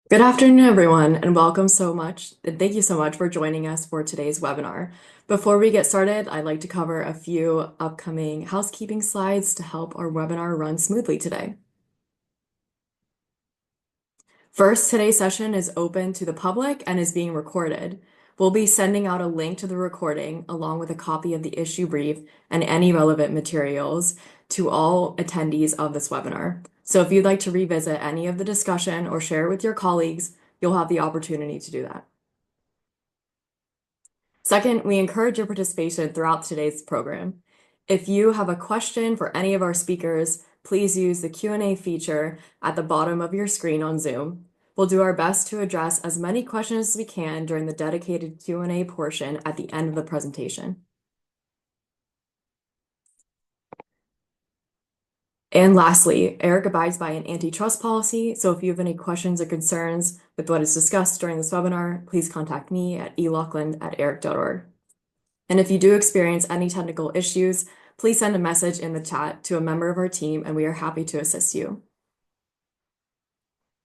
Good afternoon, everyone, and thank you so much for joining us for today's webinar. Before we get started, I'd like to cover a few upcoming housekeeping slides to help our webinar run smoothly today. First, today's session is open to the public and is being recorded. We'll be sending out a link to the recording along with a copy of the issue brief and any relevant materials to all attendees of this webinar. So if you'd like to revisit any of the discussion or share it with your colleagues, you'll have the opportunity to do that. Second, we encourage your participation throughout today's program. If you have a question for any of our speakers, please use the Q&A feature at the bottom of your screen on Zoom. We'll do our best to address as many questions as we can during the dedicated Q&A portion at the end of the presentation. And lastly, Eric abides by an antitrust policy, so if you have any questions or concerns with what is discussed during this webinar, please contact me at elockland@eric.org. And if you do experience any technical issues, please send a message in the chat to a member of our team, and we are happy to assist you.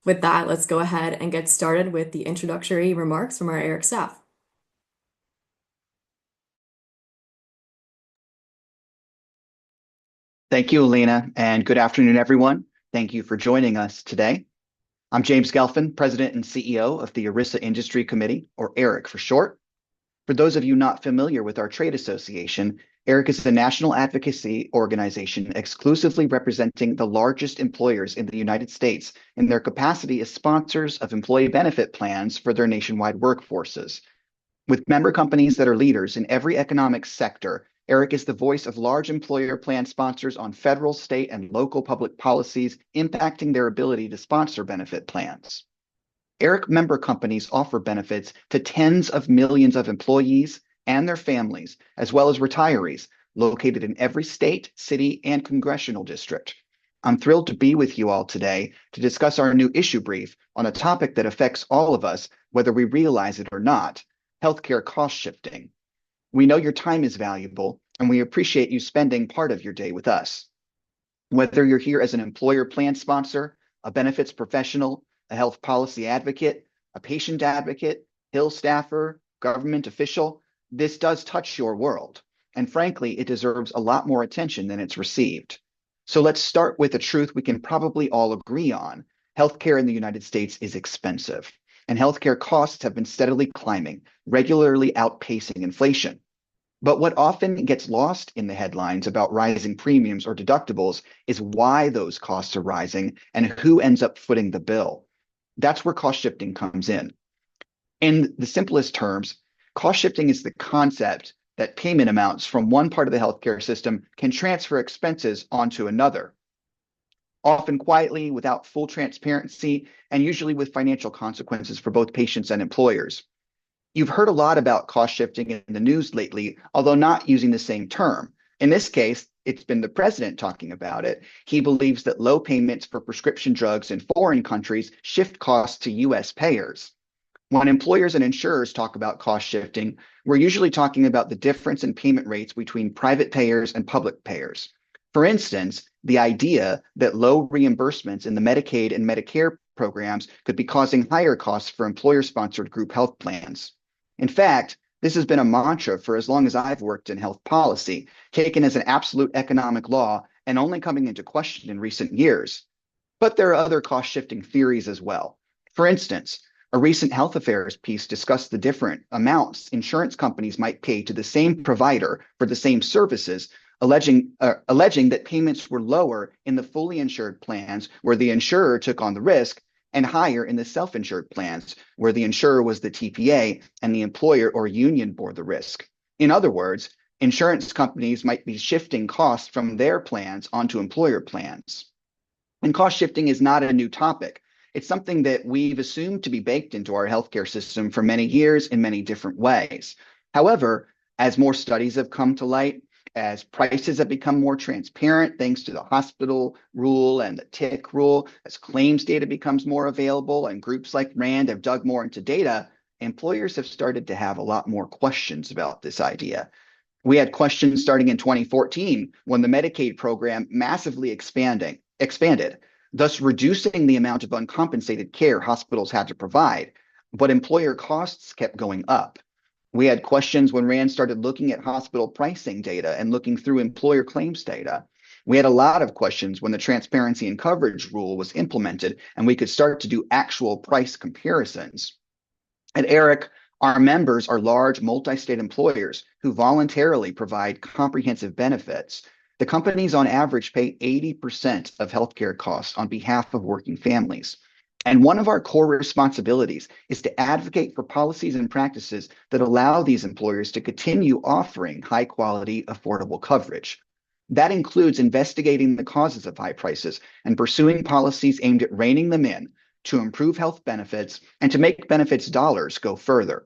With that, let's go ahead and get started with the introductory remarks from our ERIC staff. Thank you, Alina, and good afternoon, everyone. Thank you for joining us today. I'm James Gelfand, President and CEO of the ERISA Industry Committee, or ERIC for short. For those of you not familiar with our trade association, ERIC is the national advocacy organization exclusively representing the largest employers in the United States in their capacity as sponsors of employee benefit plans for their nationwide workforces. With member companies that are leaders in every economic sector, ERIC is the voice of large employer plan sponsors on federal, state, and local public policies impacting their ability to sponsor benefit plans. ERIC member companies offer benefits to tens of millions of employees and their families, as well as retirees, located in every state, city, and congressional district. I'm thrilled to be with you all today to discuss our new issue brief on a topic that affects all of us, whether we realize it or not: healthcare cost shifting. We know your time is valuable, and we appreciate you spending part of your day with us. Whether you're here as an employer plan sponsor, a benefits professional, a health policy advocate, a patient advocate, Hill staffer, government official, this does touch your world. And frankly, it deserves a lot more attention than it's received. So let's start with a truth we can probably all agree on. Healthcare in the United States is expensive, and healthcare costs have been steadily climbing, regularly outpacing inflation. But what often gets lost in the headlines about rising premiums or deductibles is why those costs are rising and who ends up footing the bill. That's where cost shifting comes in. In the simplest terms, cost shifting is the concept that payment amounts from one part of the healthcare system can transfer expenses onto another, often quietly, without full transparency, and usually with financial consequences for both patients and employers. You've heard a lot about cost shifting in the news lately, although not using the same term. In this case, it's been the president talking about it. He believes that low payments for prescription drugs in foreign countries shift costs to US payers. When employers and insurers talk about cost shifting, we're usually talking about the difference in payment rates between private payers and public payers. For instance, the idea that low reimbursements in the Medicaid and Medicare programs could be causing higher costs for employer-sponsored group health plans. In fact, this has been a mantra for as long as I've worked in health policy, taken as an absolute economic law and only coming into question in recent years. But there are other cost-shifting theories as well. For instance, a recent health affairs piece discussed the different amounts insurance companies might pay to the same provider for the same services, alleging that payments were lower in the fully insured plans where the insurer took on the risk, and higher in the self-insured plans, where the insurer was the TPA and the employer or union bore the risk. In other words, insurance companies might be shifting costs from their plans onto employer plans. And cost shifting is not a new topic. It's something that we've assumed to be baked into our healthcare system for many years in many different ways. However, as more studies have come to light, as prices have become more transparent thanks to the hospital rule and the TIC rule, as claims data becomes more available and groups like RAND have dug more into data, employers have started to have a lot more questions about this idea. We had questions starting in 2014 when the Medicaid program massively expanded. thus reducing the amount of uncompensated care hospitals had to provide. But employer costs kept going up. We had questions when RAND started looking at hospital pricing data and looking through employer claims data. We had a lot of questions when the transparency and coverage rule was implemented and we could start to do actual price comparisons. At ERIC, our members are large multi-state employers who voluntarily provide comprehensive benefits. The companies on average pay 80% of healthcare costs on behalf of working families. And one of our core responsibilities is to advocate for policies and practices that allow these employers to continue offering high quality, affordable coverage. That includes investigating the causes of high prices and pursuing policies aimed at reining them in to improve health benefits and to make benefits dollars go further.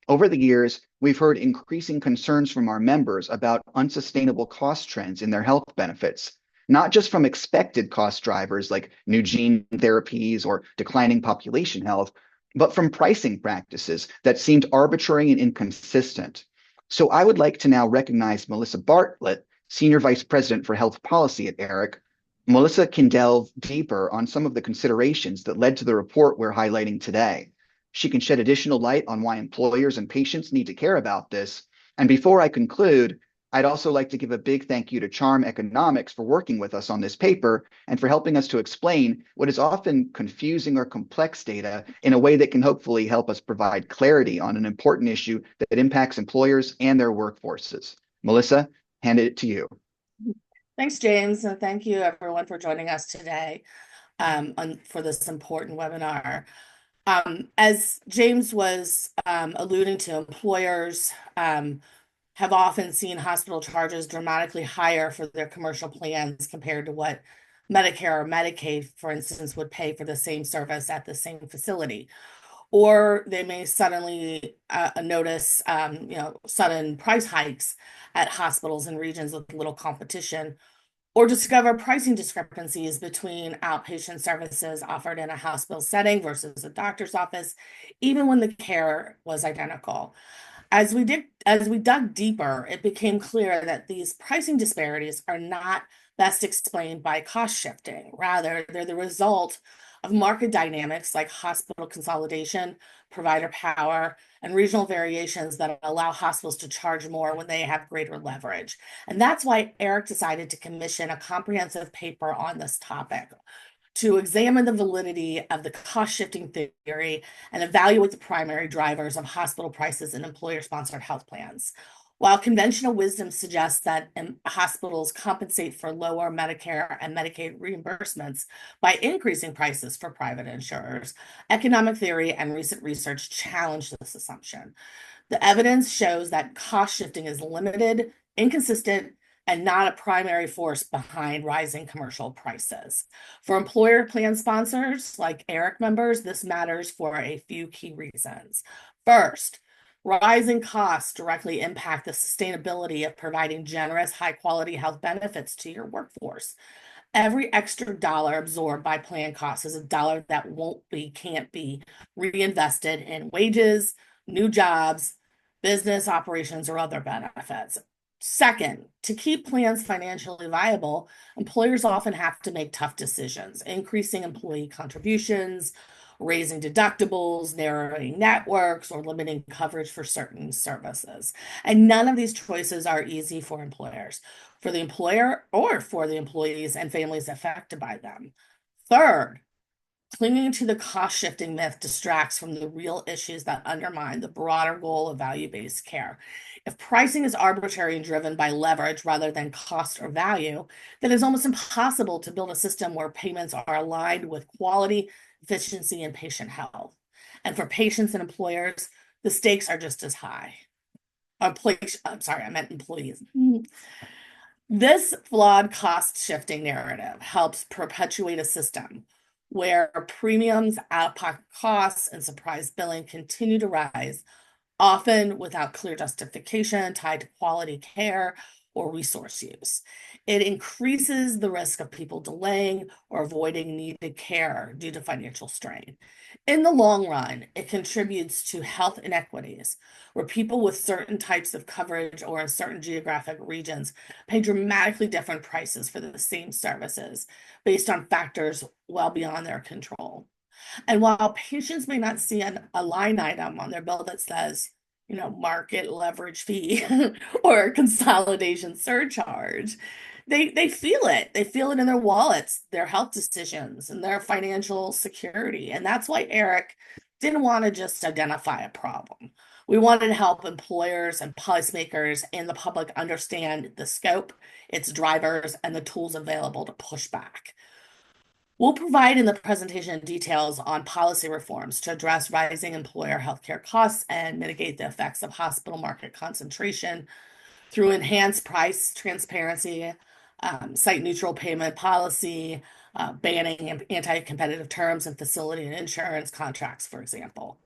Over the years, we've heard increasing concerns from our members about unsustainable cost trends in their health benefits, not just from expected cost drivers like new gene therapies or declining population health, but from pricing practices that seemed arbitrary and inconsistent. So I would like to now recognize Melissa Bartlett, Senior Vice President for Health Policy at ERIC. Melissa can delve deeper on some of the considerations that led to the report we're highlighting today. She can shed additional light on why employers and patients need to care about this. And before I conclude, I'd also like to give a big thank you to Charm Economics for working with us on this paper and for helping us to explain what is often confusing or complex data in a way that can hopefully help us provide clarity on an important issue that impacts employers and their workforces. Melissa, hand it to you. Thanks, James, and thank you everyone for joining us today for this important webinar. As James was alluding to, employers have often seen hospital charges dramatically higher for their commercial plans compared to what Medicare or Medicaid, for instance, would pay for the same service at the same facility. Or they may suddenly notice sudden price hikes at hospitals in regions with little competition, or discover pricing discrepancies between outpatient services offered in a hospital setting versus a doctor's office, even when the care was identical. As we dug deeper, it became clear that these pricing disparities are not best explained by cost shifting. Rather, they're the result of market dynamics like hospital consolidation, provider power, and regional variations that allow hospitals to charge more when they have greater leverage. And that's why ERIC decided to commission a comprehensive paper on this topic to examine the validity of the cost shifting theory and evaluate the primary drivers of hospital prices and employer-sponsored health plans. While conventional wisdom suggests that hospitals compensate for lower Medicare and Medicaid reimbursements by increasing prices for private insurers, economic theory and recent research challenge this assumption. The evidence shows that cost shifting is limited, inconsistent, and not a primary force behind rising commercial prices. For employer plan sponsors like ERIC members, this matters for a few key reasons. First, rising costs directly impact the sustainability of providing generous, high-quality health benefits to your workforce. Every extra dollar absorbed by plan costs is a dollar that can't be reinvested in wages, new jobs, business operations, or other benefits. Second, to keep plans financially viable, employers often have to make tough decisions, increasing employee contributions, raising deductibles, narrowing networks, or limiting coverage for certain services. And none of these choices are easy for employers, for the employer, or for the employees and families affected by them. Third, clinging to the cost-shifting myth distracts from the real issues that undermine the broader goal of value-based care. If pricing is arbitrary and driven by leverage rather than cost or value, then it's almost impossible to build a system where payments are aligned with quality, efficiency, and patient health. And for patients and employers, the stakes are just as high. I meant employees. This flawed cost-shifting narrative helps perpetuate a system where premiums, out-of-pocket costs, and surprise billing continue to rise, often without clear justification tied to quality care or resource use. It increases the risk of people delaying or avoiding needed care due to financial strain. In the long run, it contributes to health inequities where people with certain types of coverage or in certain geographic regions pay dramatically different prices for the same services based on factors well beyond their control. And while patients may not see a line item on their bill that says, market leverage fee or consolidation surcharge, they feel it. They feel it in their wallets, their health decisions, and their financial security. And that's why Eric didn't want to just identify a problem. We wanted to help employers and policymakers and the public understand the scope, its drivers, and the tools available to push back. We'll provide in the presentation details on policy reforms to address rising employer healthcare costs and mitigate the effects of hospital market concentration through enhanced price transparency, site-neutral payment policy, banning anti-competitive terms in facility and insurance contracts, for example.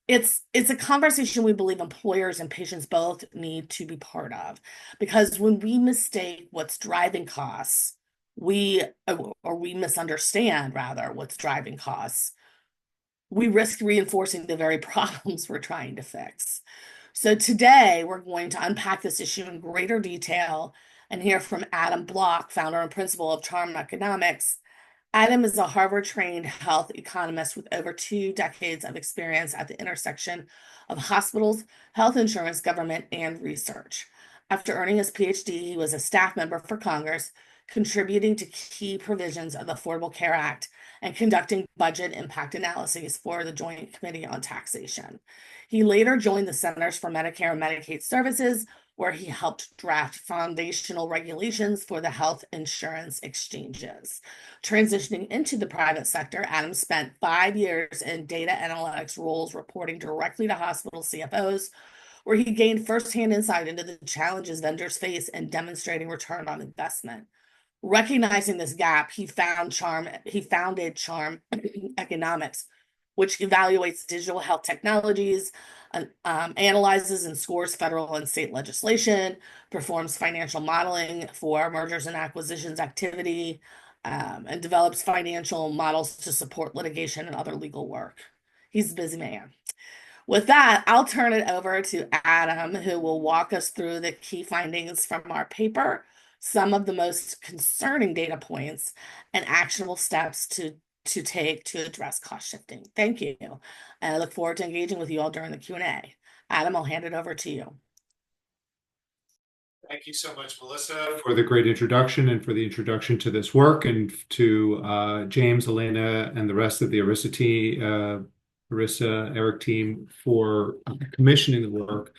It's a conversation we believe employers and patients both need to be part of, because when we mistake what's driving costs, we misunderstand rather what's driving costs, we risk reinforcing the very problems we're trying to fix. So today we're going to unpack this issue in greater detail and hear from Adam Block, founder and principal of Charm Economics. Adam is a Harvard-trained health economist with over 2 decades of experience at the intersection of hospitals, health insurance, government, and research. After earning his PhD, he was a staff member for Congress, contributing to key provisions of the Affordable Care Act and conducting budget impact analyses for the Joint Committee on Taxation. He later joined the Centers for Medicare and Medicaid Services, where he helped draft foundational regulations for the health insurance exchanges. Transitioning into the private sector, Adam spent 5 years in data analytics roles, reporting directly to hospital CFOs, where he gained firsthand insight into the challenges vendors face and demonstrating return on investment. Recognizing this gap, he founded Charm Economics, which evaluates digital health technologies, analyzes and scores federal and state legislation, performs financial modeling for mergers and acquisitions activity, and develops financial models to support litigation and other legal work. He's a busy man. With that, I'll turn it over to Adam, who will walk us through the key findings from our paper, some of the most concerning data points, and actionable steps to take to address cost shifting. Thank you. And I look forward to engaging with you all during the Q&A. Adam, I'll hand it over to you. Thank you so much, Melissa, for the great introduction and for the introduction to this work, and to James, Elena, and the rest of the Eric team for commissioning the work.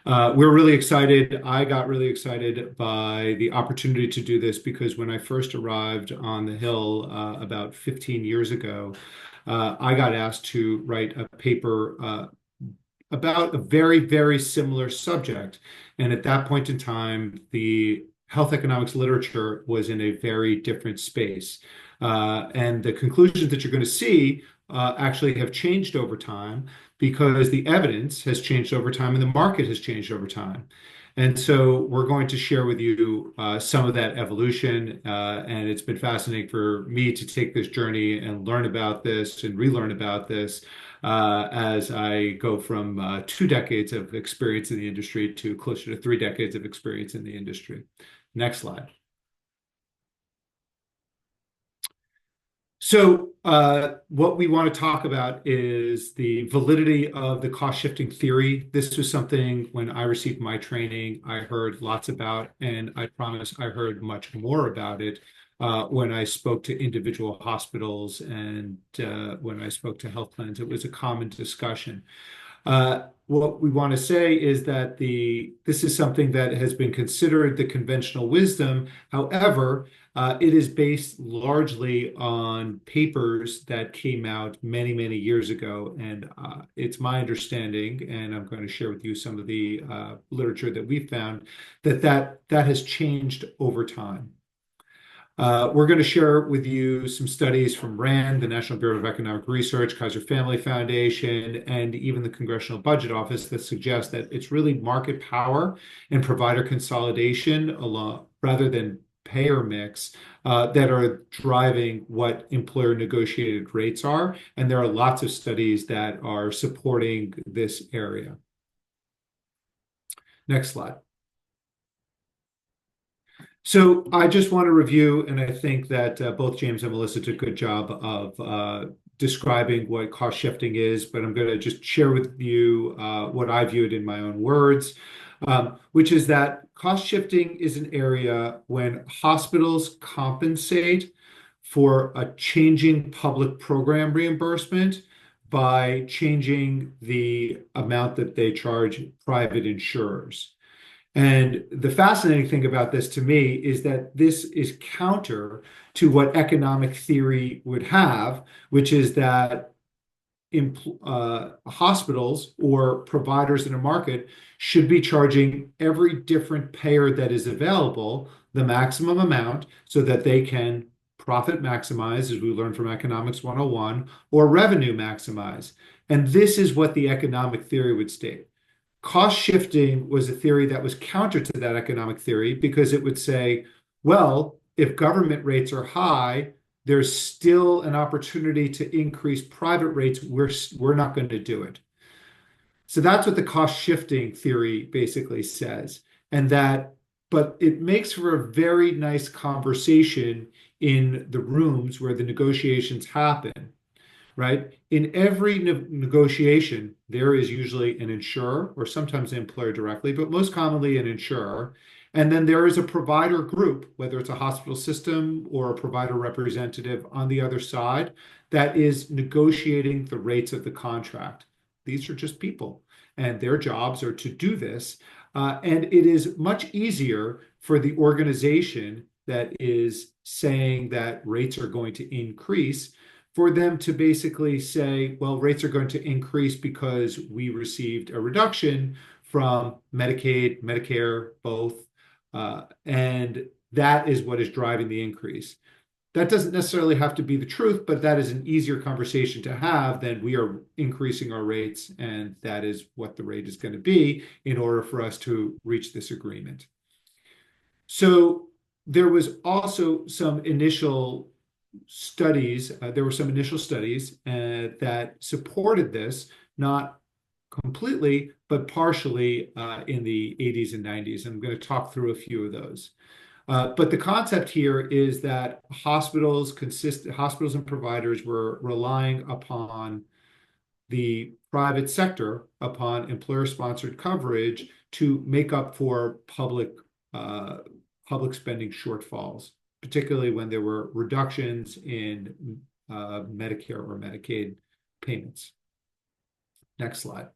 We're really excited. I got really excited by the opportunity to do this because when I first arrived on the Hill about 15 years ago, I got asked to write a paper about a very, very similar subject. And at that point in time, the health economics literature was in a very different space. And the conclusions that you're going to see actually have changed over time because the evidence has changed over time and the market has changed over time. And so we're going to share with you some of that evolution. And it's been fascinating for me to take this journey and learn about this and relearn about this as I go from 2 decades of experience in the industry to closer to 3 decades of experience in the industry. Next slide. So what we want to talk about is the validity of the cost shifting theory. This was something when I received my training, I heard lots about, and I promise I heard much more about it when I spoke to individual hospitals and when I spoke to health plans. It was a common discussion. What we want to say is that this is something that has been considered the conventional wisdom. However, it is based largely on papers that came out many, many years ago. And it's my understanding, and I'm going to share with you some of the literature that we found, that has changed over time. We're going to share with you some studies from RAND, the National Bureau of Economic Research, Kaiser Family Foundation, and even the Congressional Budget Office that suggest that it's really market power and provider consolidation rather than payer mix that are driving what employer negotiated rates are. And there are lots of studies that are supporting this area. Next slide. So I just want to review, and I think that both James and Melissa did a good job of describing what cost shifting is, but I'm going to just share with you what I view it in my own words, which is that cost shifting is an area when hospitals compensate for a changing public program reimbursement by changing the amount that they charge private insurers. And the fascinating thing about this to me is that this is counter to what economic theory would have, which is that hospitals or providers in a market should be charging every different payer that is available the maximum amount so that they can profit maximize, as we learned from Economics 101, or revenue maximize. And this is what the economic theory would state. Cost shifting was a theory that was counter to that economic theory because it would say, well, if government rates are high, there's still an opportunity to increase private rates. We're not going to do it. So that's what the cost shifting theory basically says. But it makes for a very nice conversation in the rooms where the negotiations happen. Right? In every negotiation, there is usually an insurer or sometimes an employer directly, but most commonly an insurer. And then there is a provider group, whether it's a hospital system or a provider representative on the other side, that is negotiating the rates of the contract. These are just people, and their jobs are to do this. And it is much easier for the organization that is saying that rates are going to increase for them to basically say, well, rates are going to increase because we received a reduction from Medicaid, Medicare, both, and that is what is driving the increase. That doesn't necessarily have to be the truth, but that is an easier conversation to have than we are increasing our rates, and that is what the rate is going to be in order for us to reach this agreement. So there was also some initial studies, that supported this, not completely, but partially in the 80s and 90s. I'm going to talk through a few of those. But the concept here is that hospitals and providers were relying upon the private sector, upon employer-sponsored coverage, to make up for public spending shortfalls, particularly when there were reductions in Medicare or Medicaid payments. Next slide.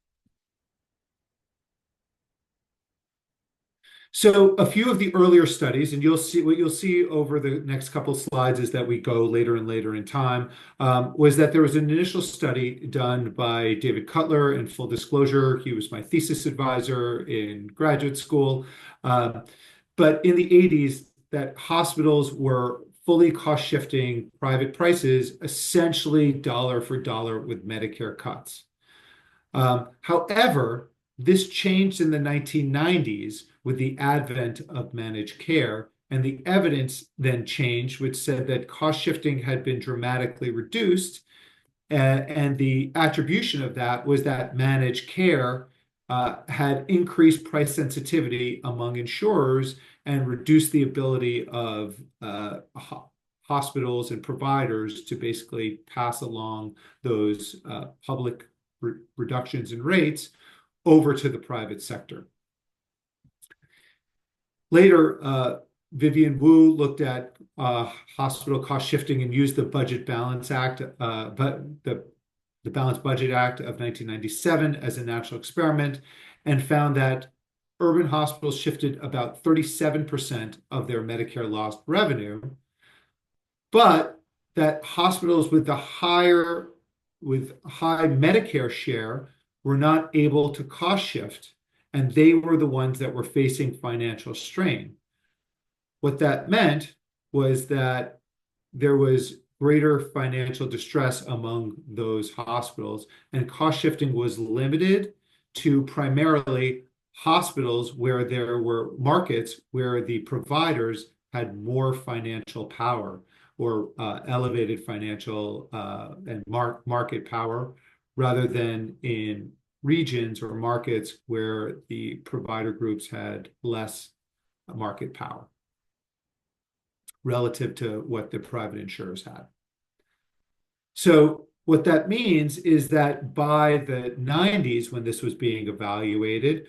So a few of the earlier studies, and what you'll see over the next couple slides is that we go later and later in time, was that there was an initial study done by David Cutler, and full disclosure, he was my thesis advisor in graduate school. But in the 80s, that hospitals were fully cost shifting private prices, essentially dollar for dollar with Medicare cuts. However, this changed in the 1990s with the advent of managed care, and the evidence then changed, which said that cost shifting had been dramatically reduced, and the attribution of that was that managed care had increased price sensitivity among insurers and reduced the ability of hospitals and providers to basically pass along those public reductions in rates over to the private sector. Later, Vivian Wu looked at hospital cost shifting and used the Budget Balance Act, the Balanced Budget Act of 1997 as a national experiment, and found that urban hospitals shifted about 37% of their Medicare lost revenue, but that hospitals with high Medicare share were not able to cost shift, and they were the ones that were facing financial strain. What that meant was that there was greater financial distress among those hospitals, and cost shifting was limited to primarily hospitals where there were markets where the providers had more financial power or elevated financial and market power, rather than in regions or markets where the provider groups had less market power relative to what the private insurers had. So what that means is that by the 90s, when this was being evaluated,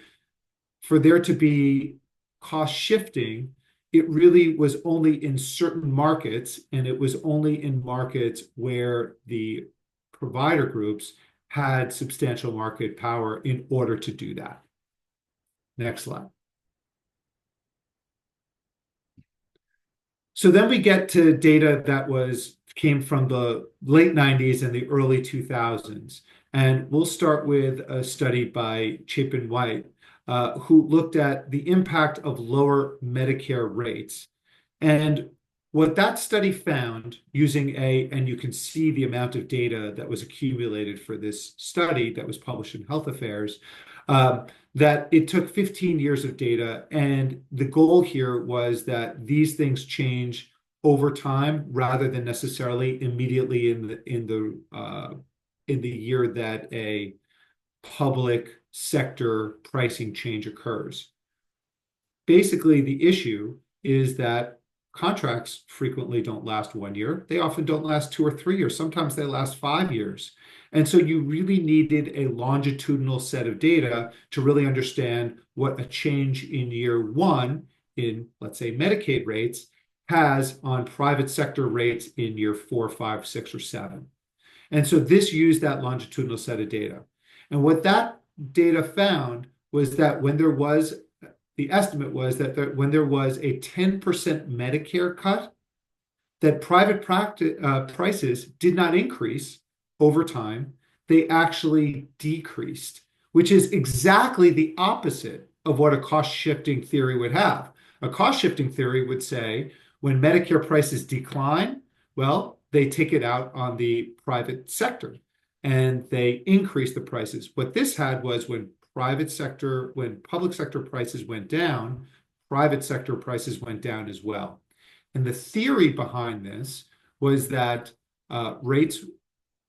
for there to be cost shifting, it really was only in certain markets, and it was only in markets where the provider groups had substantial market power in order to do that. Next slide. So then we get to data that came from the late 90s and the early 2000s. And we'll start with a study by Chapin White, who looked at the impact of lower Medicare rates. And what that study found and you can see the amount of data that was accumulated for this study that was published in Health Affairs, that it took 15 years of data. And the goal here was that these things change over time rather than necessarily immediately in the year that a public sector pricing change occurs. Basically, the issue is that contracts frequently don't last 1 year. They often don't last 2 or 3 years. Sometimes they last 5 years. And so you really needed a longitudinal set of data to really understand what a change in year one in, let's say, Medicaid rates has on private sector rates in year 4, 5, 6, or 7. And so this used that longitudinal set of data. And what that data found was that the estimate was that when there was a 10% Medicare cut, that private prices did not increase over time. They actually decreased, which is exactly the opposite of what a cost-shifting theory would have. A cost-shifting theory would say when Medicare prices decline, well, they take it out on the private sector and they increase the prices. What this had was when public sector prices went down, private sector prices went down as well. And the theory behind this was that rates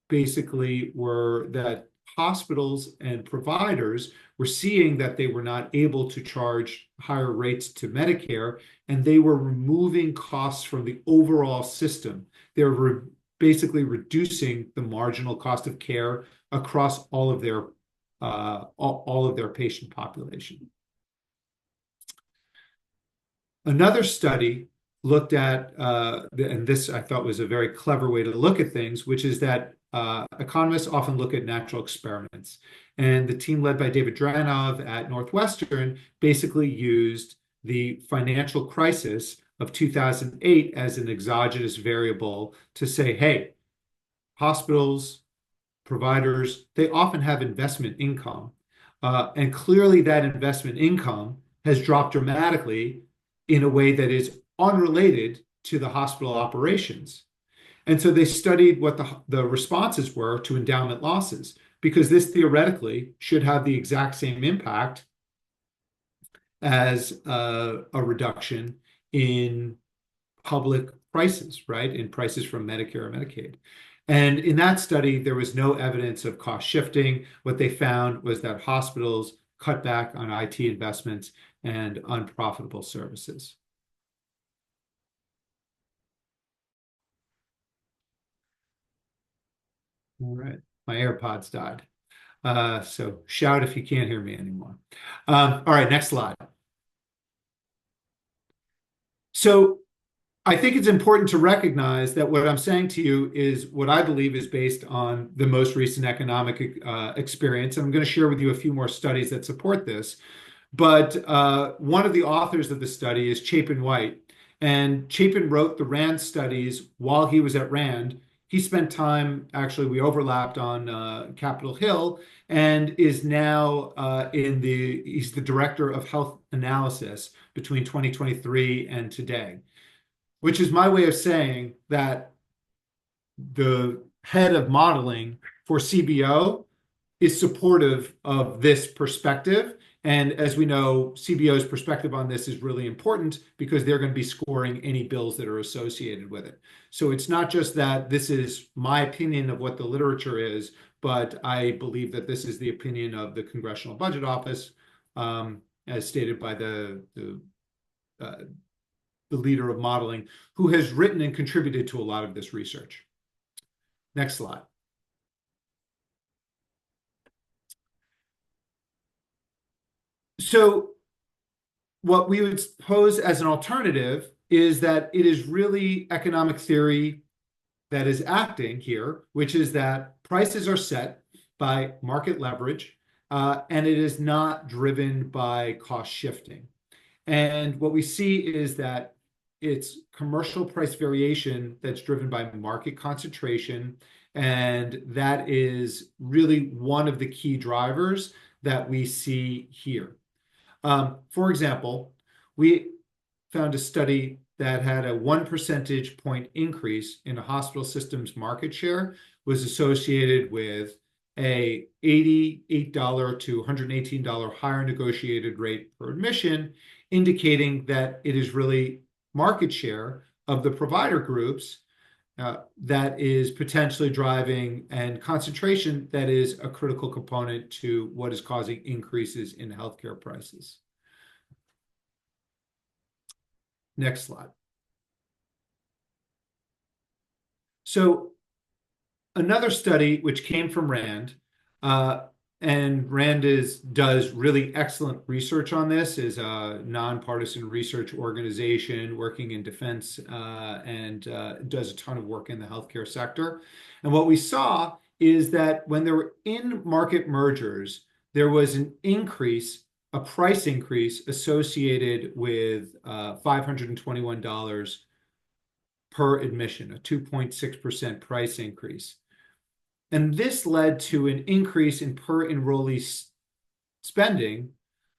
basically were that hospitals and providers were seeing that they were not able to charge higher rates to Medicare, and they were removing costs from the overall system. They were basically reducing the marginal cost of care across all of their patient population. Another study looked at, and this I thought was a very clever way to look at things, which is that economists often look at natural experiments. And the team led by David Dranov at Northwestern basically used the financial crisis of 2008 as an exogenous variable to say, hey, hospitals, providers, they often have investment income. And clearly that investment income has dropped dramatically in a way that is unrelated to the hospital operations. And so they studied what the responses were to endowment losses, because this theoretically should have the exact same impact as a reduction in public prices, right? In prices from Medicare or Medicaid. And in that study, there was no evidence of cost shifting. What they found was that hospitals cut back on IT investments and unprofitable services. All right, my AirPods died. So shout if you can't hear me anymore. All right, next slide. So I think it's important to recognize that what I'm saying to you is what I believe is based on the most recent economic experience. I'm going to share with you a few more studies that support this. But one of the authors of the study is Chapin White. And Chapin wrote the RAND studies while he was at RAND. He spent time, actually, we overlapped on Capitol Hill, and is now he's the director of health analysis between 2023 and today. which is my way of saying that the head of modeling for CBO is supportive of this perspective. And as we know, CBO's perspective on this is really important because they're going to be scoring any bills that are associated with it. So it's not just that this is my opinion of what the literature is, but I believe that this is the opinion of the Congressional Budget Office, as stated by the leader of modeling, who has written and contributed to a lot of this research. Next slide. So what we would pose as an alternative is that it is really economic theory that is acting here, which is that prices are set by market leverage, and it is not driven by cost shifting. And what we see is that it's commercial price variation that's driven by market concentration, and that is really one of the key drivers that we see here. For example, we found a study that had a 1 percentage point increase in a hospital system's market share was associated with a $88 to $118 higher negotiated rate per admission, indicating that it is really market share of the provider groups that is potentially driving, and concentration that is a critical component to what is causing increases in healthcare prices. Next slide. So another study which came from RAND, and RAND does really excellent research on this, is a nonpartisan research organization working in defense, and does a ton of work in the healthcare sector. And what we saw is that when there were in-market mergers, there was an increase, a price increase associated with $521 per admission, a 2.6% price increase. And this led to an increase in per enrollee spending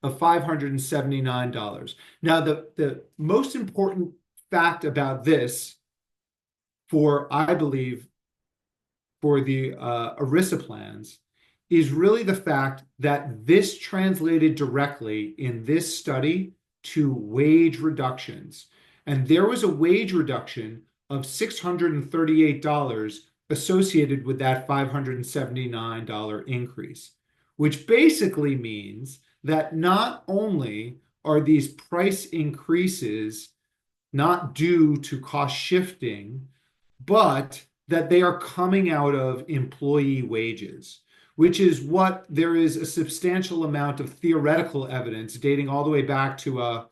of $579. Now, the most important fact about this, I believe, for the ERISA plans, is really the fact that this translated directly in this study to wage reductions. And there was a wage reduction of $638 associated with that $579 increase, which basically means that not only are these price increases not due to cost shifting, but that they are coming out of employee wages, which is what there is a substantial amount of theoretical evidence dating all the way back to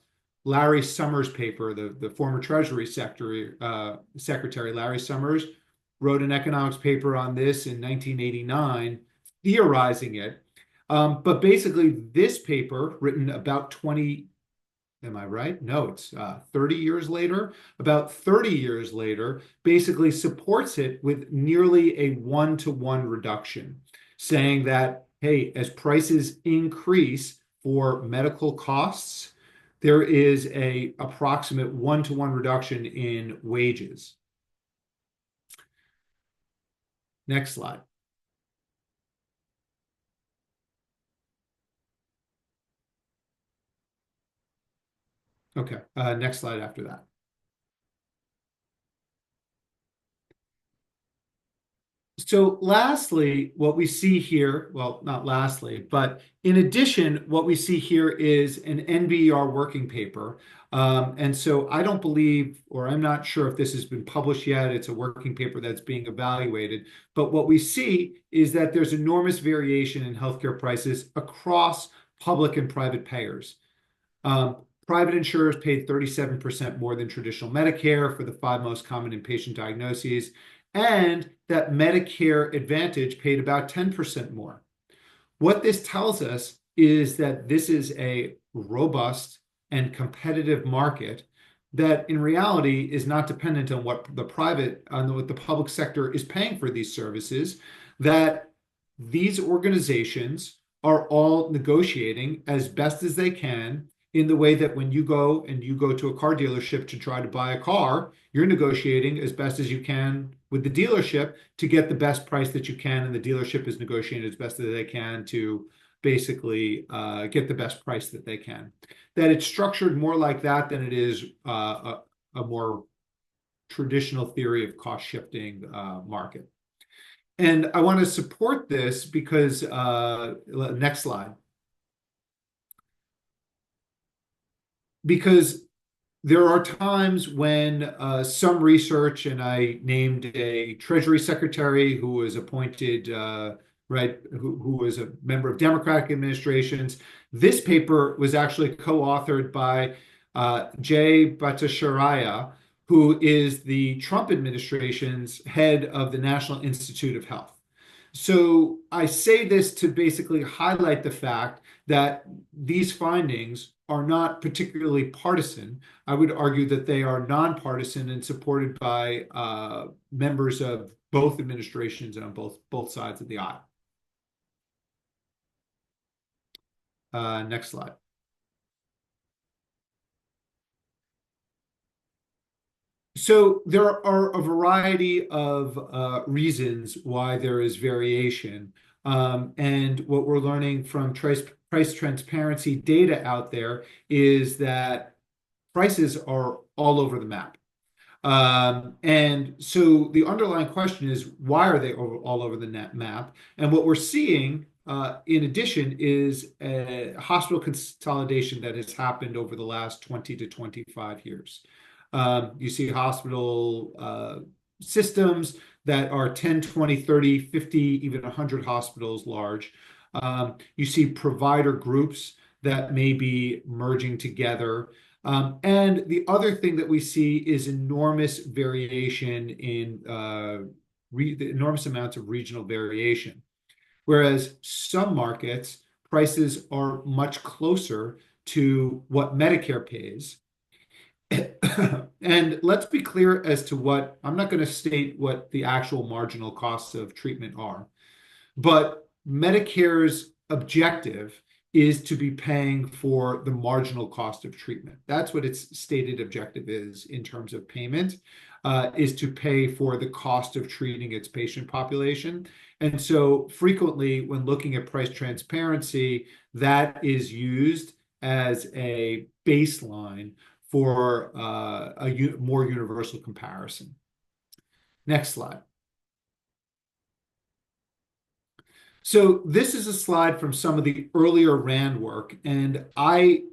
Larry Summers paper, the former Treasury Secretary Larry Summers wrote an economics paper on this in 1989, theorizing it. But basically, this paper, written about 20, am I right? No, it's 30 years later. About 30 years later, basically supports it with nearly a 1-to-1 reduction, saying that, hey, as prices increase for medical costs, there is an approximate 1-to-1 reduction in wages. Next slide. Okay, next slide after that. So lastly, what we see here, well, not lastly, but in addition, what we see here is an NBER working paper. And so I don't believe, or I'm not sure if this has been published yet. It's a working paper that's being evaluated. But what we see is that there's enormous variation in healthcare prices across public and private payers. Private insurers paid 37% more than traditional Medicare for the 5 most common inpatient diagnoses, and that Medicare Advantage paid about 10% more. What this tells us is that this is a robust and competitive market that in reality is not dependent on what the public sector is paying for these services, that these organizations are all negotiating as best as they can in the way that when you go to a car dealership to try to buy a car, you're negotiating as best as you can with the dealership to get the best price that you can, and the dealership is negotiating as best as they can to basically get the best price that they can. That it's structured more like that than it is a more traditional theory of cost shifting market. And I want to support this because, next slide. Because there are times when some research, and I named a Treasury Secretary who was appointed, who was a member of Democratic administrations. This paper was actually co-authored by Jay Bhattacharya, who is the Trump administration's head of the National Institute of Health. So I say this to basically highlight the fact that these findings are not particularly partisan. I would argue that they are nonpartisan and supported by members of both administrations and on both sides of the aisle. Next slide. So there are a variety of reasons why there is variation. And what we're learning from price transparency data out there is that prices are all over the map. And so the underlying question is, why are they all over the map? And what we're seeing, in addition, is a hospital consolidation that has happened over the last 20 to 25 years. You see hospital systems that are 10, 20, 30, 50, even 100 hospitals large. You see provider groups that may be merging together. And the other thing that we see is enormous variation in the enormous amounts of regional variation. Whereas some markets, prices are much closer to what Medicare pays. And let's be clear as to what, I'm not going to state what the actual marginal costs of treatment are, but Medicare's objective is to be paying for the marginal cost of treatment. That's what its stated objective is in terms of payment, is to pay for the cost of treating its patient population. And so frequently when looking at price transparency, that is used as a baseline for a more universal comparison. Next slide. So this is a slide from some of the earlier RAND work, and I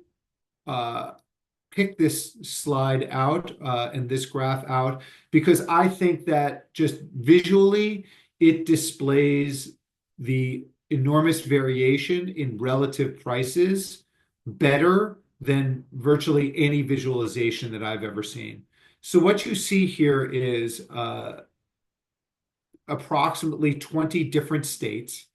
picked this slide out and this graph out because I think that just visually it displays the enormous variation in relative prices better than virtually any visualization that I've ever seen. So what you see here is approximately 20 different states.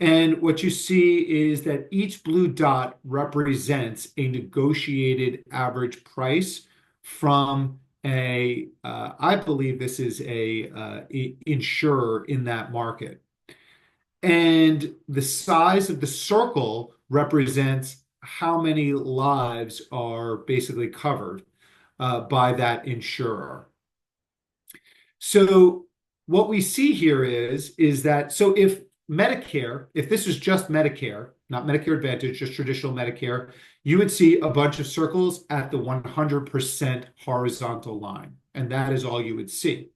And what you see is that each blue dot represents a negotiated average price from I believe this is a insurer in that market. And the size of the circle represents how many lives are basically covered by that insurer. So what we see here is that, so if Medicare, if this is just Medicare, not Medicare Advantage, just traditional Medicare, you would see a bunch of circles at the 100% horizontal line, and that is all you would see.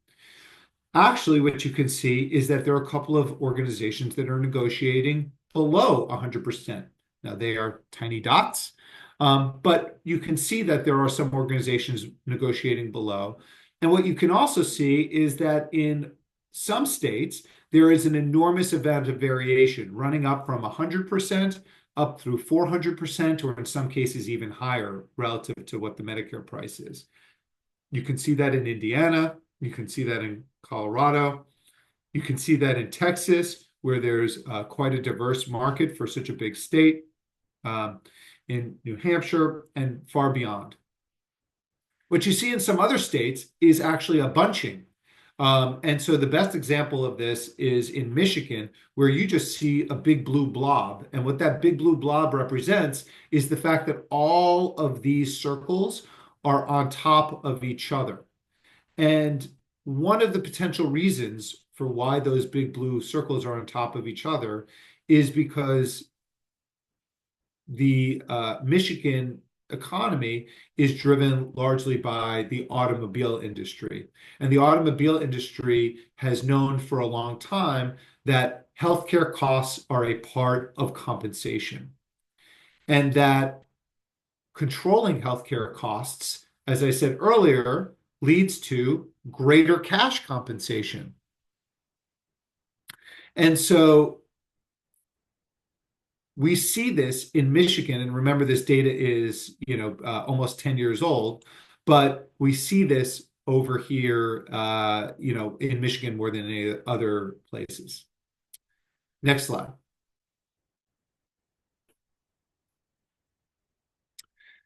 Actually, what you can see is that there are a couple of organizations that are negotiating below 100%. Now, they are tiny dots, but you can see that there are some organizations negotiating below. And what you can also see is that in some states, there is an enormous amount of variation, running up from 100% up through 400%, or in some cases even higher relative to what the Medicare price is. You can see that in Indiana. You can see that in Colorado. You can see that in Texas, where there's quite a diverse market for such a big state, in New Hampshire, and far beyond. What you see in some other states is actually a bunching. And so the best example of this is in Michigan, where you just see a big blue blob. And what that big blue blob represents is the fact that all of these circles are on top of each other. And one of the potential reasons for why those big blue circles are on top of each other is because the Michigan economy is driven largely by the automobile industry. And the automobile industry has known for a long time that healthcare costs are a part of compensation, and that controlling healthcare costs, as I said earlier, leads to greater cash compensation. And so we see this in Michigan, and remember, this data is, almost 10 years old, but we see this over here, in Michigan more than any other places. Next slide.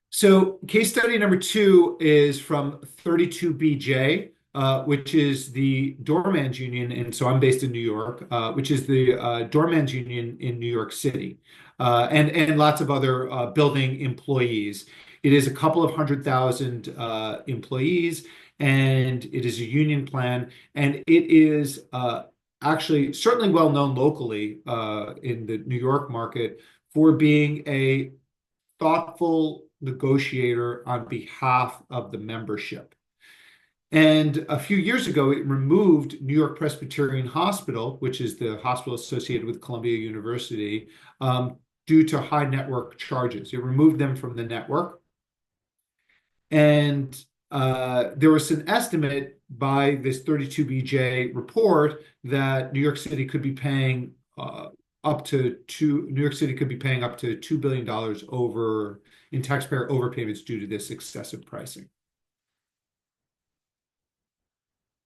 So case study number 2 is from 32BJ, which is the Doorman's Union, and so I'm based in New York, which is the Doorman's Union in New York City, and lots of other building employees. It is a couple of 100,000 employees, and it is a union plan, and it is actually certainly well known locally in the New York market for being a thoughtful negotiator on behalf of the membership. And a few years ago, it removed New York Presbyterian Hospital, which is the hospital associated with Columbia University, due to high network charges. It removed them from the network. And there was an estimate by this 32BJ report that New York City could be paying up to $2 billion over in taxpayer overpayments due to this excessive pricing.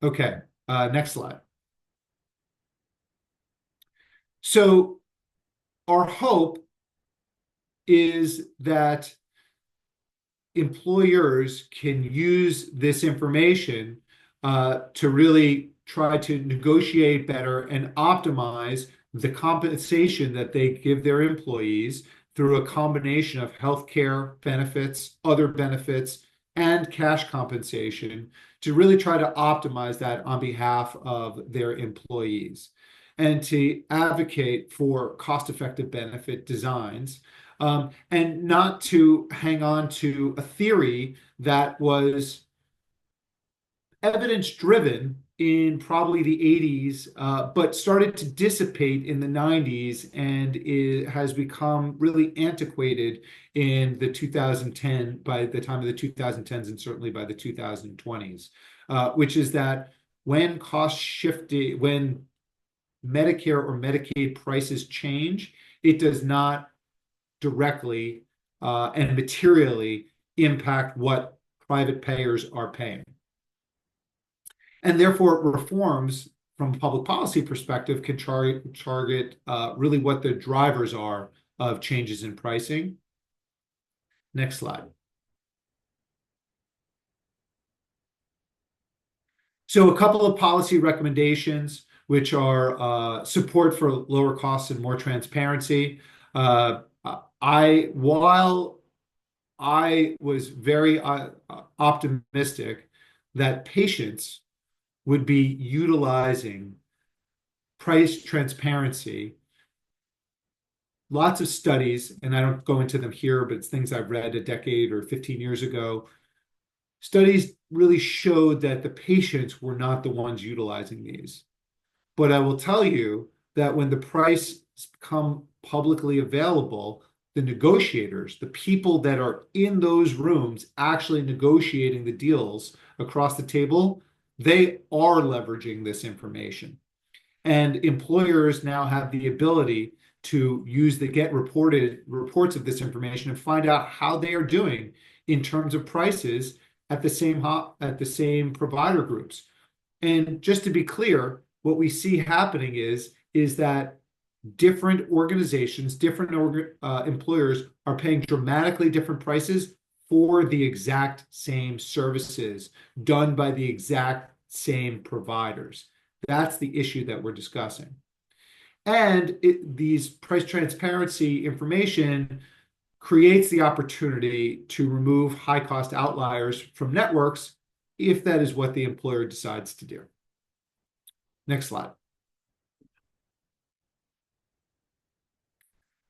Okay, next slide. So our hope is that employers can use this information to really try to negotiate better and optimize the compensation that they give their employees through a combination of healthcare benefits, other benefits, and cash compensation to really try to optimize that on behalf of their employees and to advocate for cost-effective benefit designs, and not to hang on to a theory that was evidence-driven in probably the 80s, but started to dissipate in the 90s, and it has become really antiquated in the 2010, by the time of the 2010s, and certainly by the 2020s, which is that when costs shifted, when Medicare or Medicaid prices change, it does not directly and materially impact what private payers are paying. And therefore, reforms from a public policy perspective can target really what the drivers are of changes in pricing. Next slide. So a couple of policy recommendations, which are support for lower costs and more transparency. While I was very optimistic that patients would be utilizing price transparency, lots of studies, and I don't go into them here, but it's things I've read a decade or 15 years ago, studies really showed that the patients were not the ones utilizing these. But I will tell you that when the price become publicly available, the negotiators, the people that are in those rooms actually negotiating the deals across the table, they are leveraging this information. And employers now have the ability to use the get reports of this information and find out how they are doing in terms of prices at the same provider groups. And just to be clear, what we see happening is that different organizations, different employers are paying dramatically different prices for the exact same services done by the exact same providers. That's the issue that we're discussing. And these price transparency information creates the opportunity to remove high-cost outliers from networks if that is what the employer decides to do. Next slide.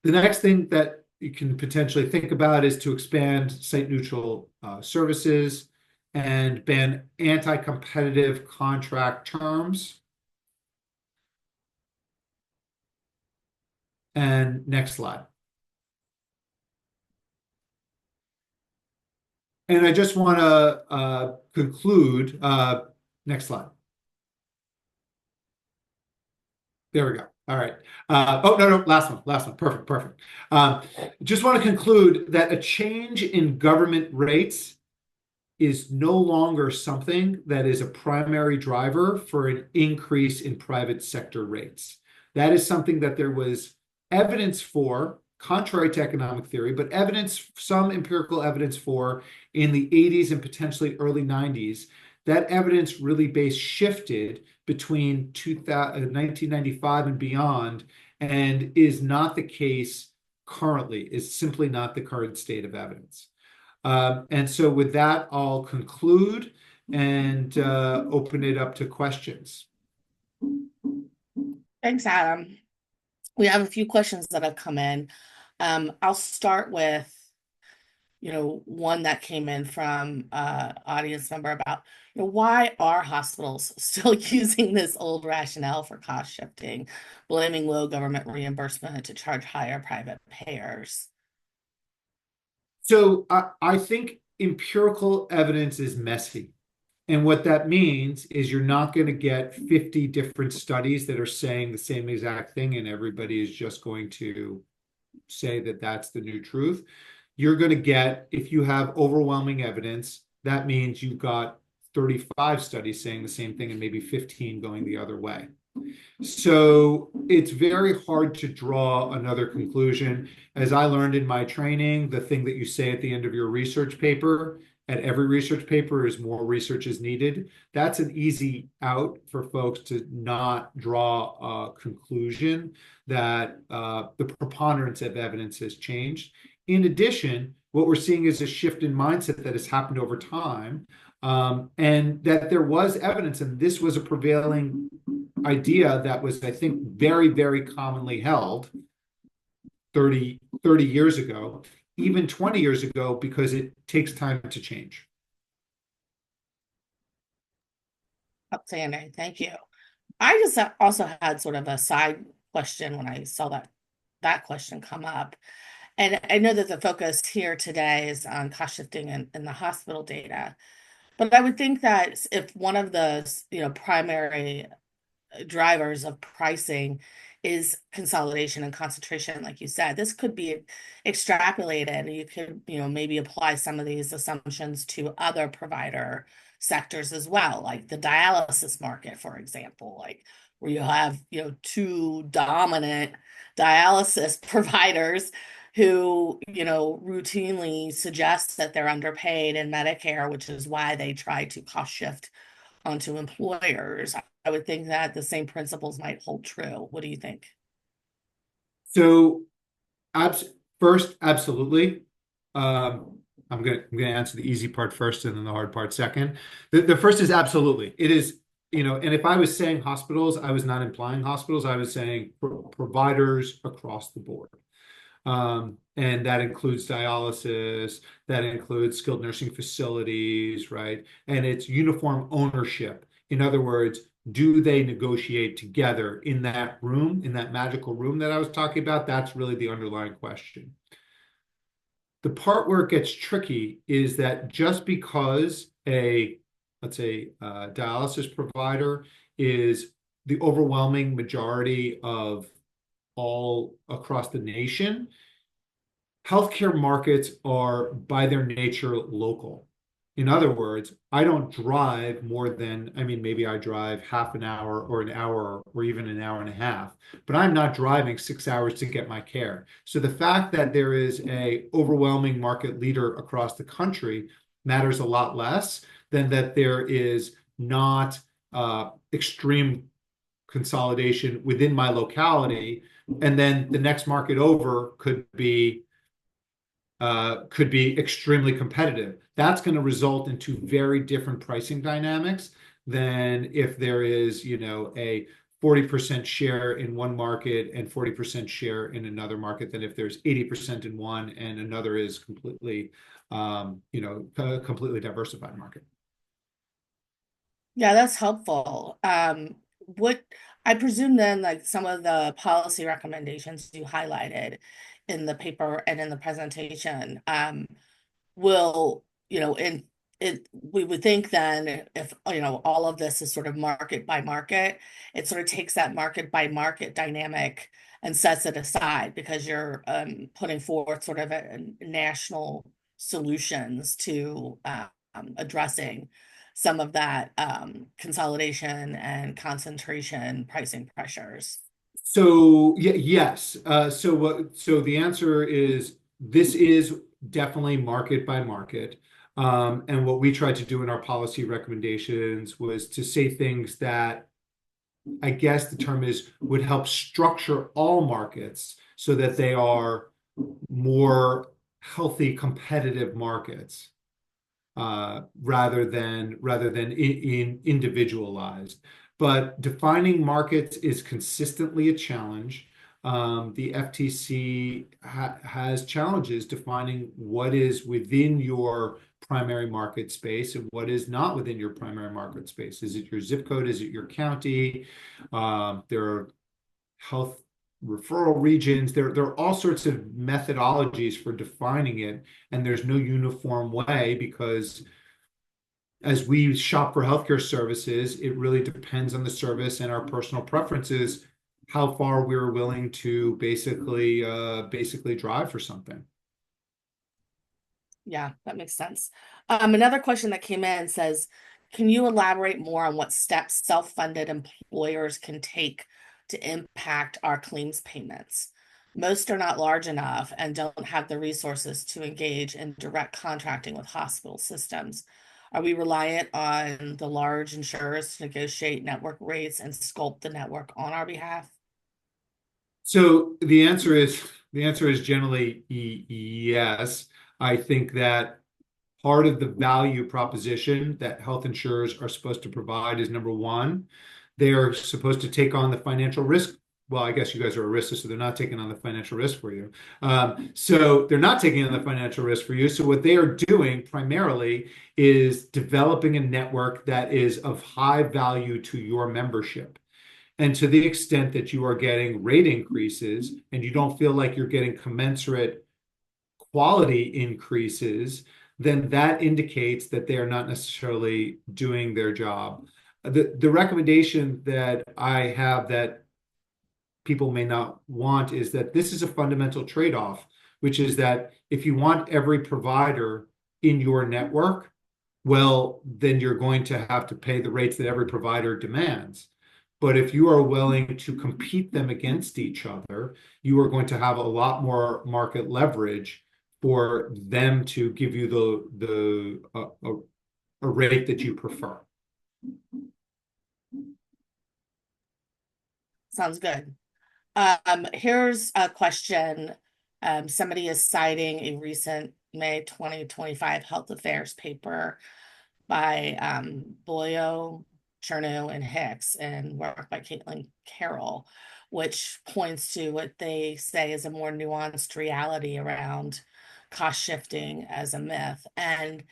The next thing that you can potentially think about is to expand site-neutral services and ban anti-competitive contract terms. And next slide. And I just want to conclude. Next slide. There we go. All right. Oh, no, last one. Perfect. Just want to conclude that a change in government rates is no longer something that is a primary driver for an increase in private sector rates. That is something that there was evidence for, contrary to economic theory, but some empirical evidence for in the 80s and potentially early 90s. That evidence really base shifted between 1995 and beyond, and is not the case currently, is simply not the current state of evidence. And so with that, I'll conclude and open it up to questions. Thanks, Adam. We have a few questions that have come in. I'll start with, one that came in from audience member about, why are hospitals still using this old rationale for cost shifting, blaming low government reimbursement to charge higher private payers? So I think empirical evidence is messy. And what that means is you're not going to get 50 different studies that are saying the same exact thing, and everybody is just going to say that that's the new truth. You're going to get, if you have overwhelming evidence, that means you've got 35 studies saying the same thing and maybe 15 going the other way. So it's very hard to draw another conclusion. As I learned in my training, the thing that you say at the end of your research paper, at every research paper, is more research is needed. That's an easy out for folks to not draw a conclusion that the preponderance of evidence has changed. In addition, what we're seeing is a shift in mindset that has happened over time, and that there was evidence, and this was a prevailing idea that was, I think, very, very commonly held 30 years ago, even 20 years ago, because it takes time to change. Outstanding. Thank you. I just also had sort of a side question when I saw that question come up. And I know that the focus here today is on cost shifting in the hospital data. But I would think that if one of the primary drivers of pricing is consolidation and concentration, like you said, this could be extrapolated. You could, maybe apply some of these assumptions to other provider sectors as well, like the dialysis market, for example, like where you have, two dominant dialysis providers who, routinely suggest that they're underpaid in Medicare, which is why they try to cost shift onto employers. I would think that the same principles might hold true. What do you think? So, first, absolutely. I'm gonna answer the easy part first and then the hard part second. The first is absolutely. It is, and if I was saying hospitals, I was not implying hospitals. I was saying providers across the board. And that includes dialysis, that includes skilled nursing facilities, right? And it's uniform ownership. In other words, do they negotiate together in that room, in that magical room that I was talking about? That's really the underlying question. The part where it gets tricky is that just because let's say, dialysis provider is the overwhelming majority of all across the nation, healthcare markets are by their nature local. In other words, I don't drive more than, maybe I drive half an hour or an hour or even an hour and a half, but I'm not driving 6 hours to get my care. So the fact that there is an overwhelming market leader across the country matters a lot less than that there is not extreme consolidation within my locality, and then the next market over could be extremely competitive. That's going to result in two very different pricing dynamics than if there is, a 40% share in one market and 40% share in another market, than if there's 80% in one and another is completely, completely diversified market. Yeah, that's helpful. What I presume then, like some of the policy recommendations you highlighted in the paper and in the presentation, will, in it, we would think then if, all of this is sort of market by market, it sort of takes that market by market dynamic and sets it aside because you're putting forth sort of a national solutions to addressing some of that consolidation and concentration pricing pressures. So yes. So the answer is this is definitely market by market. And what we tried to do in our policy recommendations was to say things that, I guess the term is, would help structure all markets so that they are more healthy, competitive markets, rather than individualized. But defining markets is consistently a challenge. The FTC has challenges defining what is within your primary market space and what is not within your primary market space. Is it your zip code? Is it your county? There are health referral regions. There are all sorts of methodologies for defining it, and there's no uniform way because as we shop for healthcare services, it really depends on the service and our personal preferences, how far we're willing to basically drive for something. Yeah, that makes sense. Another question that came in says, can you elaborate more on what steps self-funded employers can take to impact our claims payments? Most are not large enough and don't have the resources to engage in direct contracting with hospital systems. Are we reliant on the large insurers to negotiate network rates and sculpt the network on our behalf? So the answer is generally yes. I think that part of the value proposition that health insurers are supposed to provide is, number one, they are supposed to take on the financial risk. Well, I guess you guys are ERISA, so they're not taking on the financial risk for you. So they're not taking on the financial risk for you. So what they are doing primarily is developing a network that is of high value to your membership. And to the extent that you are getting rate increases and you don't feel like you're getting commensurate quality increases, then that indicates that they are not necessarily doing their job. The recommendation that I have that people may not want is that this is a fundamental trade-off, which is that if you want every provider in your network, well, then you're going to have to pay the rates that every provider demands. But if you are willing to compete them against each other, you are going to have a lot more market leverage for them to give you a rate that you prefer. Sounds good. Here's a question. Somebody is citing a recent May 2025 Health Affairs paper by Boyo, Chernow, and Hicks, and work by Caitlin Carroll, which points to what they say is a more nuanced reality around cost shifting as a myth. And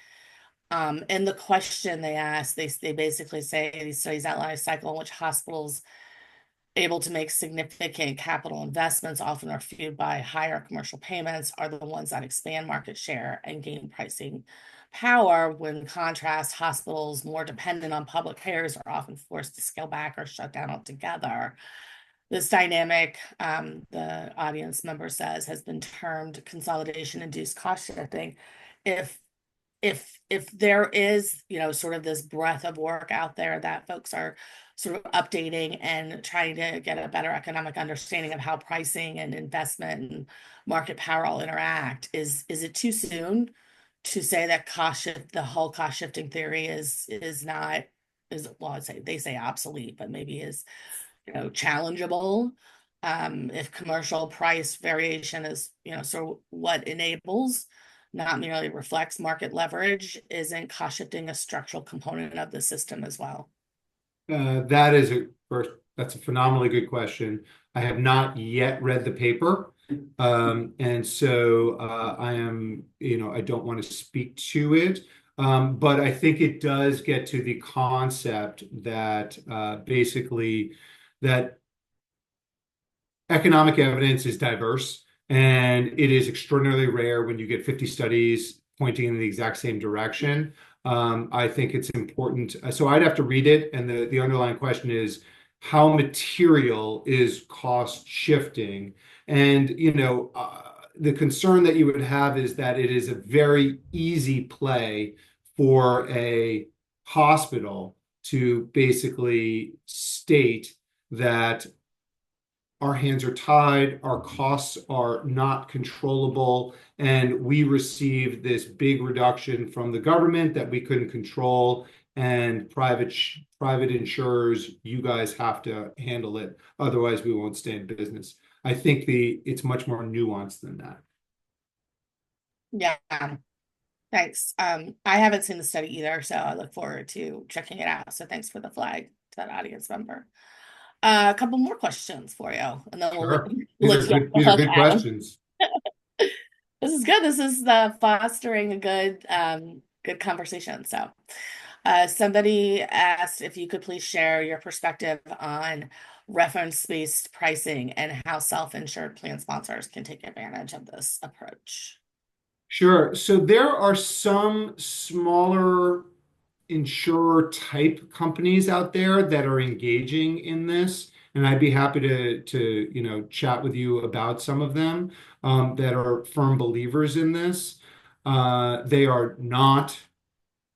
in the question they ask, they basically say these studies outline a cycle in which hospitals able to make significant capital investments, often are fueled by higher commercial payments, are the ones that expand market share and gain pricing power. When in contrast, hospitals more dependent on public payers are often forced to scale back or shut down altogether. This dynamic, the audience member says, has been termed consolidation-induced cost shifting. If there is, sort of this breadth of work out there that folks are sort of updating and trying to get a better economic understanding of how pricing and investment and market power all interact, is it too soon to say that the whole cost shifting theory is not well, they say obsolete, but maybe is, challengeable. If commercial price variation is, so what enables, not merely reflects market leverage, isn't cost shifting a structural component of the system as well? That's a phenomenally good question. I have not yet read the paper. And so I don't want to speak to it. But I think it does get to the concept that basically that economic evidence is diverse, and it is extraordinarily rare when you get 50 studies pointing in the exact same direction. I think it's important. So I'd have to read it, and the underlying question is how material is cost shifting? And the concern that you would have is that it is a very easy play for a hospital to basically state that our hands are tied, our costs are not controllable, and we received this big reduction from the government that we couldn't control, and private insurers, you guys have to handle it, otherwise we won't stay in business. I think it's much more nuanced than that. Yeah, thanks. I haven't seen the study either, so I look forward to checking it out. So thanks for the flag to that audience member. A couple more questions for you, and then Sure. we'll These are good questions. This is good. This is fostering a good conversation. So, somebody asked if you could please share your perspective on reference-based pricing and how self-insured plan sponsors can take advantage of this approach. Sure. So there are some smaller insurer type companies out there that are engaging in this, and I'd be happy to chat with you about some of them that are firm believers in this. They are not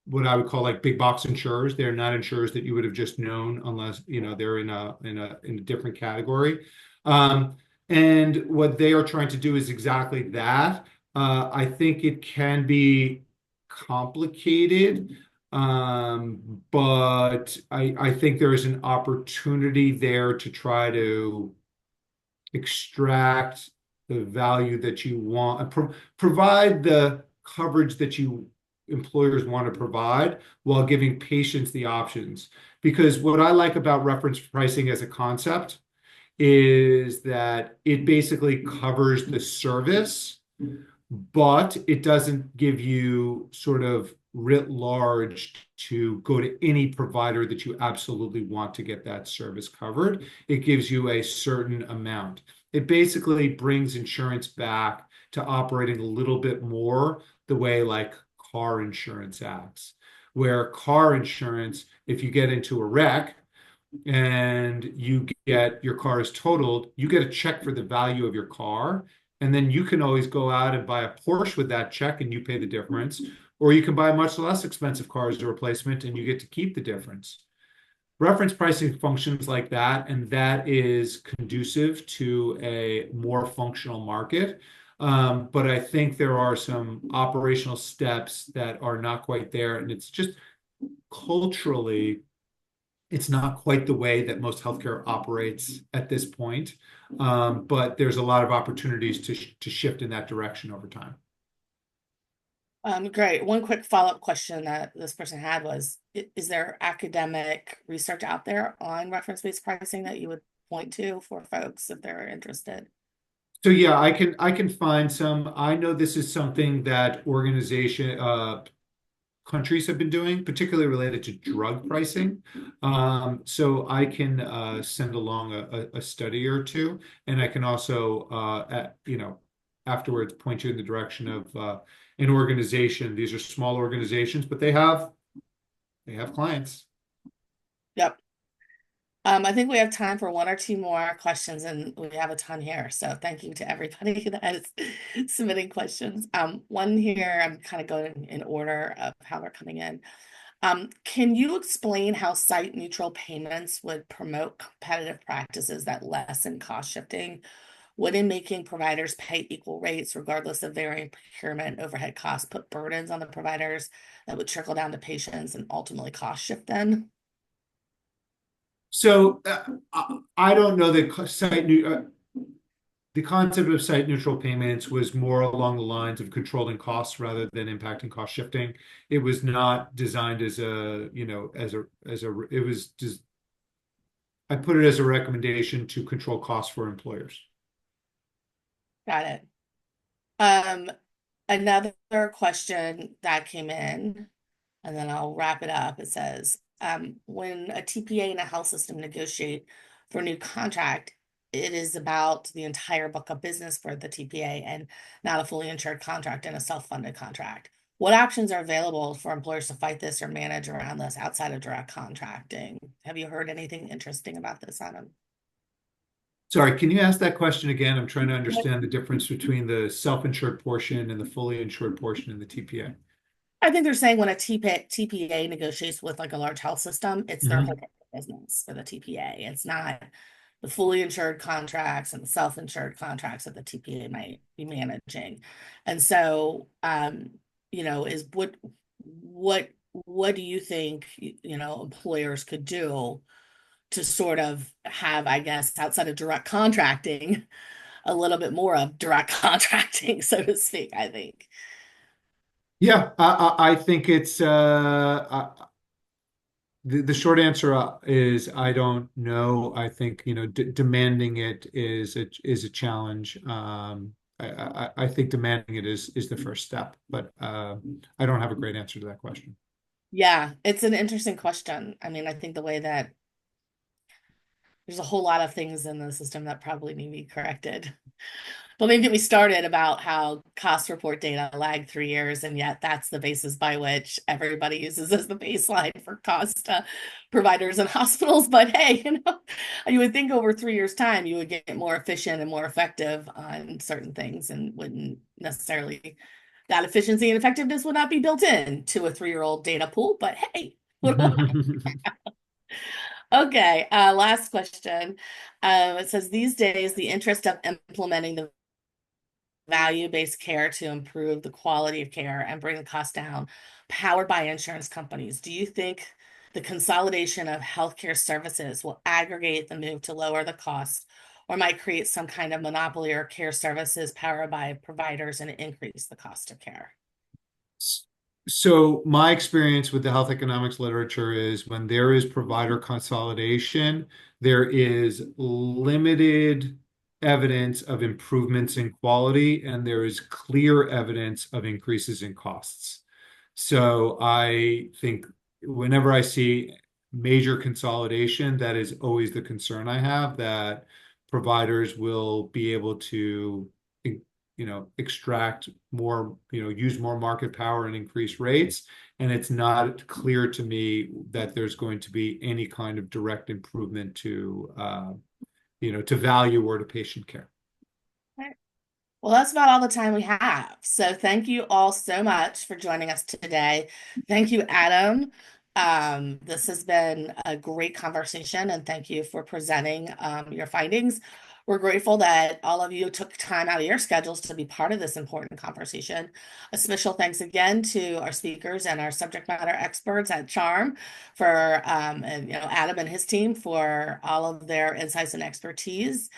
what I would call like big box insurers. They're not insurers that you would have just known unless they're in a different category. And what they are trying to do is exactly that. I think it can be complicated, but I think there is an opportunity there to try to extract the value that you want, provide the coverage that employers want to provide while giving patients the options. Because what I like about reference pricing as a concept is that it basically covers the service, but it doesn't give you sort of writ large to go to any provider that you absolutely want to get that service covered. It gives you a certain amount. It basically brings insurance back to operating a little bit more the way like car insurance acts, where car insurance, if you get into a wreck and your car is totaled, you get a check for the value of your car. And then you can always go out and buy a Porsche with that check and you pay the difference. Or you can buy a much less expensive car as a replacement and you get to keep the difference. Reference pricing functions like that, and that is conducive to a more functional market. But I think there are some operational steps that are not quite there. And it's just culturally, it's not quite the way that most healthcare operates at this point. But there's a lot of opportunities to shift in that direction over time. Great. One quick follow-up question that this person had was, is there academic research out there on reference-based pricing that you would point to for folks if they're interested? So yeah, I can find some. I know this is something that countries have been doing, particularly related to drug pricing. So I can send along a study or two, and I can also afterwards point you in the direction of an organization. These are small organizations, but they have clients. Yep. I think we have time for one or two more questions, and we have a ton here. So thank you to everybody that is submitting questions. One here, I'm kind of going in order of how they're coming in. Can you explain how site-neutral payments would promote competitive practices that lessen cost shifting? Wouldn't making providers pay equal rates regardless of varying procurement overhead costs put burdens on the providers that would trickle down to patients and ultimately cost shift them? So I don't know that the concept of site neutral payments was more along the lines of controlling costs rather than impacting cost shifting. It was not designed as a, it was just, I put it as a recommendation to control costs for employers. Got it. Another question that came in, and then I'll wrap it up. It says, when a TPA and a health system negotiate for a new contract, it is about the entire book of business for the TPA and not a fully insured contract and a self-funded contract. What options are available for employers to fight this or manage around this outside of direct contracting? Have you heard anything interesting about this, Adam? Sorry, can you ask that question again? I'm trying to understand the difference between the self-insured portion and the fully insured portion in the TPA. I think they're saying when a TPA negotiates with like a large health system, it's their whole business for the TPA. It's not the fully insured contracts and the self-insured contracts that the TPA might be managing. And so, is what do you think, employers could do to sort of have, I guess, outside of direct contracting, a little bit more of direct contracting, so to speak, I think. Yeah, I think it's the short answer is I don't know. I think demanding it is a challenge. I think demanding it is the first step, but I don't have a great answer to that question. Yeah, it's an interesting question. I mean, I think the way that there's a whole lot of things in the system that probably need to be corrected. Don't even get me started about how cost report data lag 3 years, and yet that's the basis by which everybody uses as the baseline for cost providers and hospitals. But hey, you would think over 3 years' time you would get more efficient and more effective on certain things, and wouldn't necessarily that efficiency and effectiveness would not be built in to a 3-year-old data pool. But hey, okay, last question. It says these days the interest of implementing the value-based care to improve the quality of care and bring the cost down, powered by insurance companies. Do you think the consolidation of healthcare services will aggregate the move to lower the cost, or might create some kind of monopoly or care services powered by providers and increase the cost of care? So my experience with the health economics literature is when there is provider consolidation, there is limited evidence of improvements in quality, and there is clear evidence of increases in costs. So I think whenever I see major consolidation, that is always the concern I have, that providers will be able to extract more, use more market power and increase rates. And it's not clear to me that there's going to be any kind of direct improvement to value or to patient care. Right. Well, that's about all the time we have. So thank you all so much for joining us today. Thank you, Adam. This has been a great conversation, and thank you for presenting your findings. We're grateful that all of you took time out of your schedules to be part of this important conversation. A special thanks again to our speakers and our subject matter experts at CHARM for, and Adam and his team for all of their insights and expertise.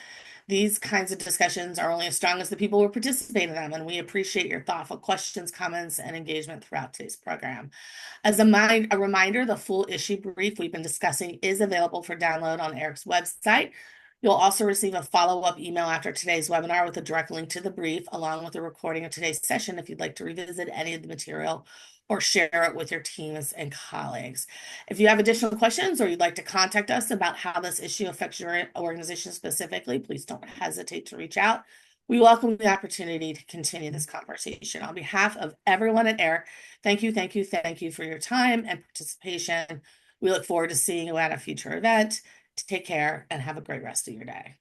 These kinds of discussions are only as strong as the people who participate in them, and we appreciate your thoughtful questions, comments, and engagement throughout today's program. As a reminder, the full issue brief we've been discussing is available for download on ERIC's website. You'll also receive a follow-up email after today's webinar with a direct link to the brief, along with a recording of today's session if you'd like to revisit any of the material or share it with your teams and colleagues. If you have additional questions or you'd like to contact us about how this issue affects your organization specifically, please don't hesitate to reach out. We welcome the opportunity to continue this conversation. On behalf of everyone at ERIC, thank you for your time and participation. We look forward to seeing you at a future event. Take care and have a great rest of your day.